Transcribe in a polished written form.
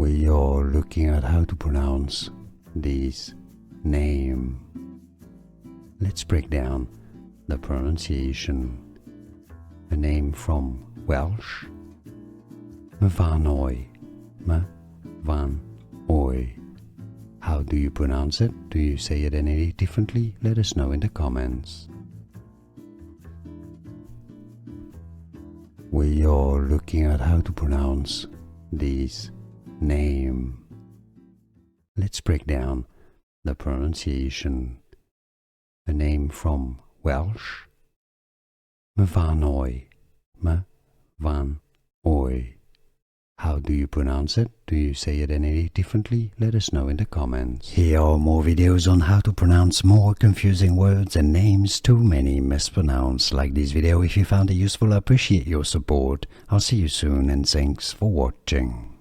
We are looking at how to pronounce this name. Let's break down the pronunciation. A name from Welsh. Myfanwy. Myfanwy. How do you pronounce it? Do you say it any differently? Let us know in the comments. We are looking at how to pronounce this name. Let's break down the pronunciation. A name from Welsh. Myfanwy. Myfanwy. How do you pronounce it? Do you say it any differently? Let us know in the comments. Here are more videos on how to pronounce more confusing words and names too many mispronounced. Like this video if you found it useful. I appreciate your support. I'll see you soon and thanks for watching.